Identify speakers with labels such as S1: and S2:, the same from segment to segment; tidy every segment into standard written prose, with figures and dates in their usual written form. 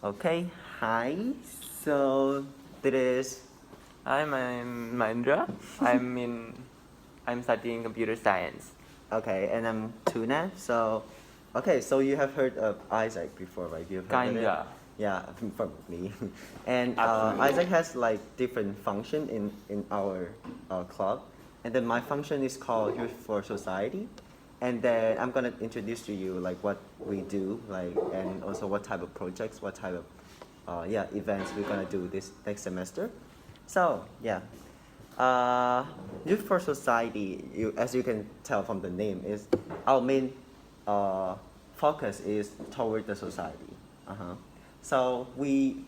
S1: Okay, hi. So this is
S2: I'm Mahendra. I'm studying computer science.
S1: okay, and I'm Tuna. So, okay, so you have heard of Isaac before, right? You've heard of it?
S2: Kinda.
S1: Yeah, from me. And
S2: Absolutely.
S1: Isaac has like different function in our club, and then my function is called Youth for Society, and then I'm gonna introduce to you like what we do, like, and also what type of projects, what type of events we're gonna do this next semester. So yeah, uh, Youth for Society, as you can tell from the name, is our main uh, focus is toward the society. Uh-huh. So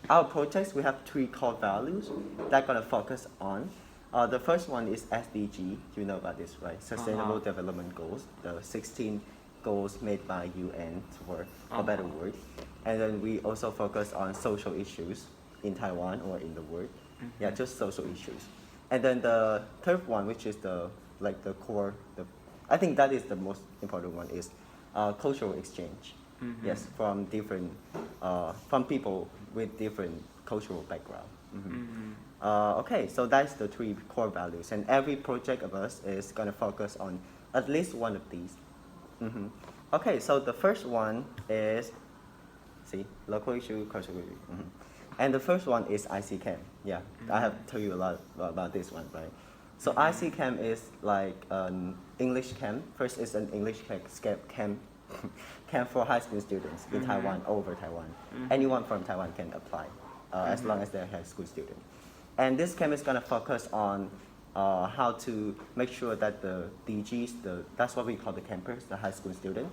S1: our projects, we have three core values that gonna focus on. The first one is SDG. You know about this, right? Sustainable Development Goals, the 16 goals made by UN for a better world. And then we also focus on social issues in Taiwan or in the world. Yeah, just social issues. And then the third one, which is the core, I think that is the most important one, is cultural exchange. Yes, from different from people with different cultural background. Okay, so that's the three core values, and every project of us is gonna focus on at least one of these. Okay, so the first one is, see, local issue, cultural issue. And the first one is ICCAM. Yeah, I have told you a lot about this one, right? So ICCAM is like an English camp. First is an English camp, camp for high school students in Taiwan, over Taiwan. Anyone from Taiwan can apply, as long as they're a high school student. And this camp is gonna focus on how to make sure that the DGs, that's what we call the campers, the high school student,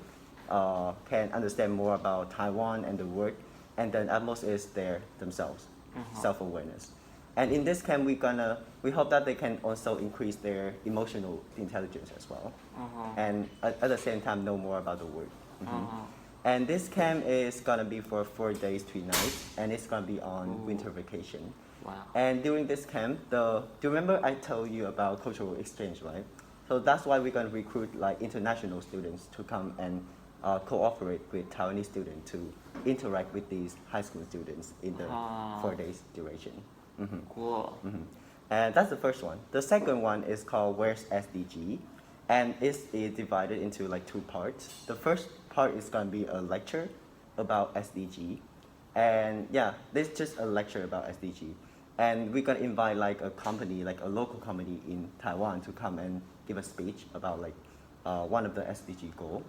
S1: can understand more about Taiwan and the world, and then at most is their themselves, self-awareness. And in this camp, we hope that they can also increase their emotional intelligence as well, and at the same time know more about the world. And this camp is gonna be for 4 days, 3 nights, and it's gonna be on winter vacation.
S2: Wow.
S1: And during this camp, do you remember I told you about cultural exchange, right? So that's why we're gonna recruit like international students to come and cooperate with Taiwanese students to interact with these high school students in the 4 days duration.
S2: Cool.
S1: And that's the first one. The second one is called Where's SDG? And it's divided into like two parts. The first part is gonna be a lecture about SDG. And yeah, this is just a lecture about SDG. And we're gonna invite like a company, like a local company in Taiwan to come and give a speech about like one of the SDG goal.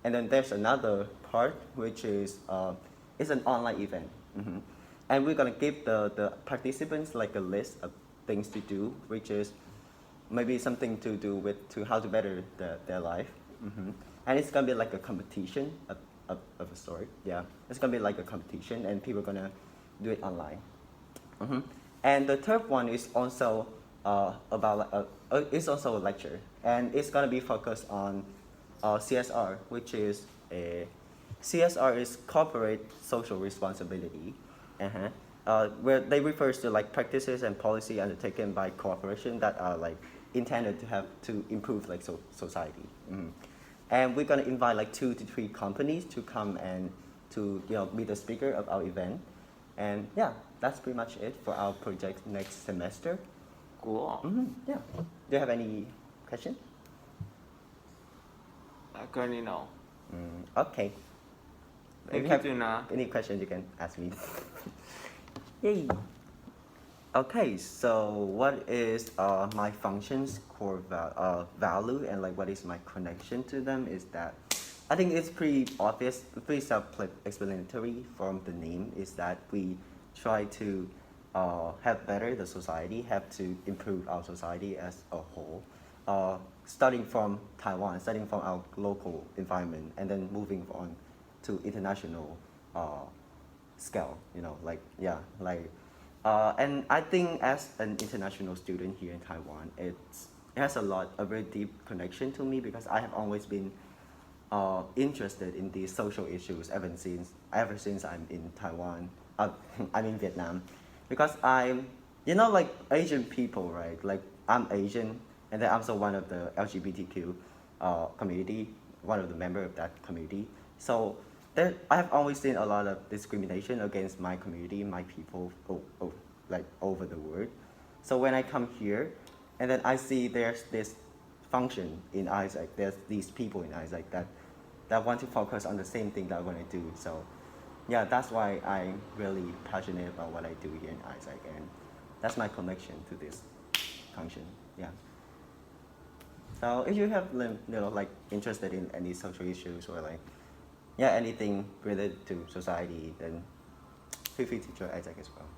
S1: And then there's another part which is it's an online event. And we're gonna give the participants like a list of things to do, which is maybe something to do with to how to better their life. And it's gonna be like a competition of a sort. Yeah, it's gonna be like a competition, and people are gonna do it online. And the third one is also it's also a lecture, and it's gonna be focused on CSR, which is a CSR is corporate social responsibility, where they refers to like practices and policy undertaken by corporation that are like intended to have to improve like society. And we're gonna invite like 2 to 3 companies to come and to be the speaker of our event. And yeah, that's pretty much it for our project next semester.
S2: Cool.
S1: Yeah. Do you have any question?
S2: Currently no.
S1: Okay.
S2: Thank
S1: If
S2: you,
S1: have
S2: Tuna.
S1: any questions, you can ask me. Yay. Okay, so what is my function's core value, and like what is my connection to them is that I think it's pretty obvious, pretty self-explanatory from the name, is that we try to have better the society, have to improve our society as a whole, starting from Taiwan, starting from our local environment, and then moving on to international scale, and I think as an international student here in Taiwan, it has a very deep connection to me, because I have always been interested in these social issues ever since I'm in Taiwan. I'm in Vietnam, because like Asian people, right? Like I'm Asian, and then I'm also one of the LGBTQ community, one of the member of that community. So I have always seen a lot of discrimination against my community, my people, like over the world. So when I come here, and then I see there's this function in AIESEC, there's these people in AIESEC that want to focus on the same thing that I want to do. So yeah, that's why I'm really passionate about what I do here in AIESEC, and that's my connection to this function. Yeah. So if you have like interested in any social issues or like anything related to society, then feel free to join AIESEC as well.